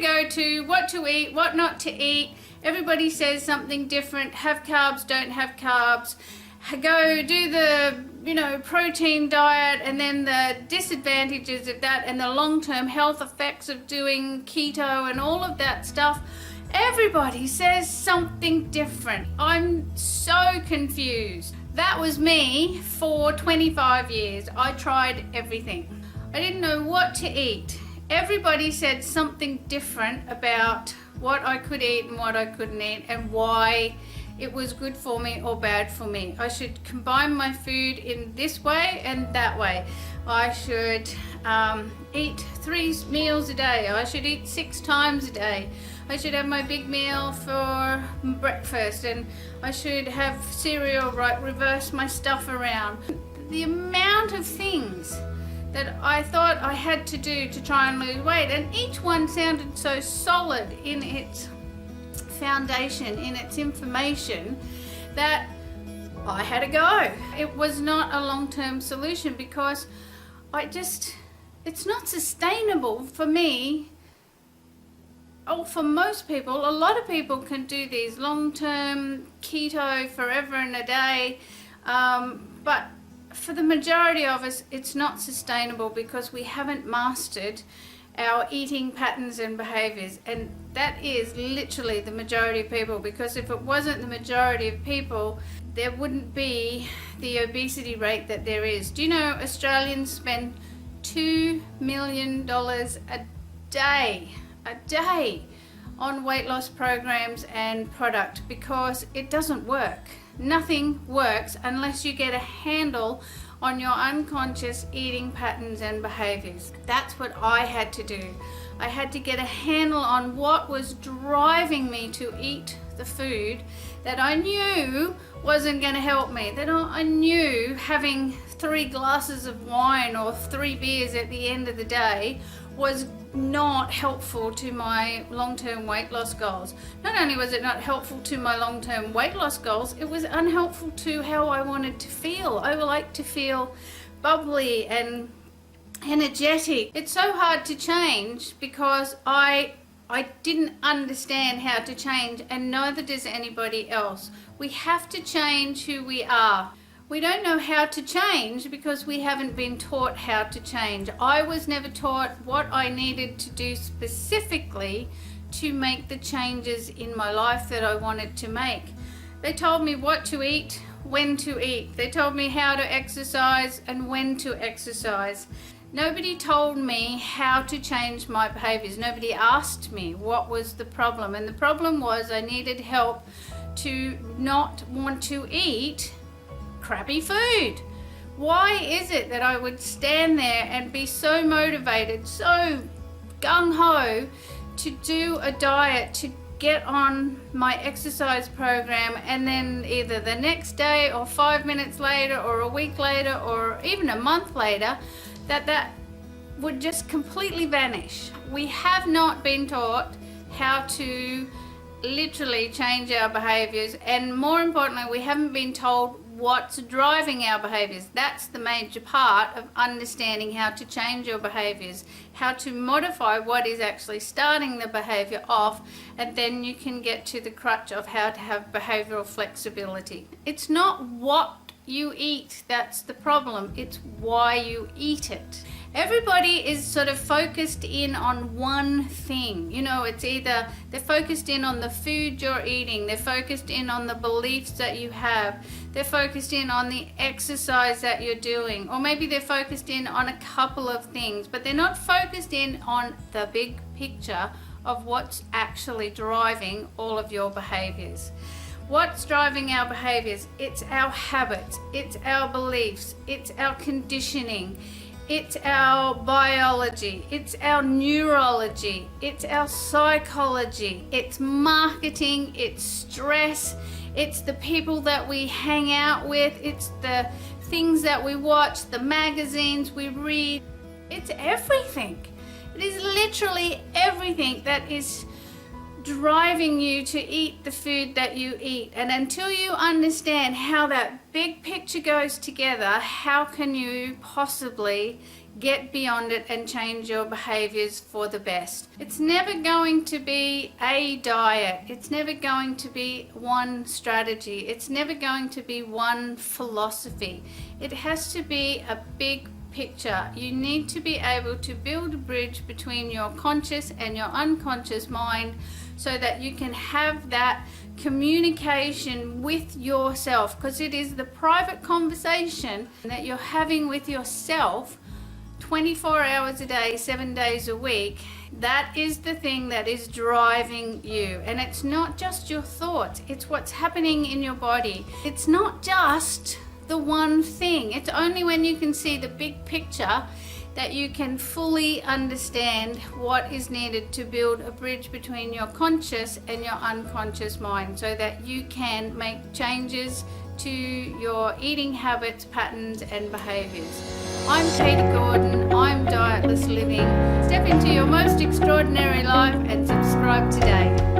go to what to eat, what not to eat. Everybody says something different. Have carbs, don't have carbs. Go do the, protein diet, and then the disadvantages of that and the long-term health effects of doing keto and all of that stuff. Everybody says something different. I'm so confused. That was me for 25 years. I tried everything. I didn't know what to eat. Everybody said something different about what I could eat and what I couldn't eat, and why it was good for me or bad for me. I should combine my food in this way and that way. I should eat 3 meals a day. I should eat 6 times a day. I should have my big meal for breakfast, and I should have cereal, reverse my stuff around. The amount of things that I thought I had to do to try and lose weight, and each one sounded so solid in its foundation, in its information, that I had to go. It was not a long-term solution, because it's not sustainable for me. Oh, for most people. A lot of people can do these long-term keto forever and a day, but for the majority of us, it's not sustainable, because we haven't mastered our eating patterns and behaviors, and that is literally the majority of people, because if it wasn't the majority of people, there wouldn't be the obesity rate that there is. Do you know Australians spend $2 million a day on weight loss programs and product, because it doesn't work. Nothing works unless you get a handle on your unconscious eating patterns and behaviors. That's what I had to do. I had to get a handle on what was driving me to eat the food that I knew wasn't going to help me, that I knew having 3 glasses of wine or 3 beers at the end of the day was not helpful to my long-term weight loss goals. Not only was it not helpful to my long-term weight loss goals, it was unhelpful to how I wanted to feel. I would like to feel bubbly and energetic. It's so hard to change, because I didn't understand how to change, and neither does anybody else. We have to change who we are. We don't know how to change because we haven't been taught how to change. I was never taught what I needed to do specifically to make the changes in my life that I wanted to make. They told me what to eat, when to eat. They told me how to exercise and when to exercise. Nobody told me how to change my behaviors. Nobody asked me what was the problem. And the problem was I needed help to not want to eat crappy food. Why is it that I would stand there and be so motivated, so gung-ho to do a diet, to get on my exercise program, and then either the next day or 5 minutes later or a week later or even a month later, that would just completely vanish? We have not been taught how to literally change our behaviors, and more importantly, we haven't been told what's driving our behaviors. That's the major part of understanding how to change your behaviors, how to modify what is actually starting the behavior off, and then you can get to the crutch of how to have behavioral flexibility. It's not what you eat that's the problem, it's why you eat it. Everybody is sort of focused in on one thing. It's either they're focused in on the food you're eating, they're focused in on the beliefs that you have, they're focused in on the exercise that you're doing, or maybe they're focused in on a couple of things, but they're not focused in on the big picture of what's actually driving all of your behaviors. What's driving our behaviors? It's our habits, it's our beliefs, it's our conditioning, it's our biology, it's our neurology, it's our psychology, it's marketing, it's stress, it's the people that we hang out with, it's the things that we watch, the magazines we read. It's everything. It is literally everything that is driving you to eat the food that you eat. And until you understand how that big picture goes together, how can you possibly get beyond it and change your behaviors for the best? It's never going to be a diet. It's never going to be one strategy. It's never going to be one philosophy. It has to be a big picture. You need to be able to build a bridge between your conscious and your unconscious mind so that you can have that communication with yourself, because it is the private conversation that you're having with yourself 24 hours a day, 7 days a week. That is the thing that is driving you. And it's not just your thoughts, it's what's happening in your body. It's not just the one thing. It's only when you can see the big picture that you can fully understand what is needed to build a bridge between your conscious and your unconscious mind, so that you can make changes to your eating habits, patterns and behaviors. I'm Katie Gordon, I'm Dietless Living. Step into your most extraordinary life and subscribe today.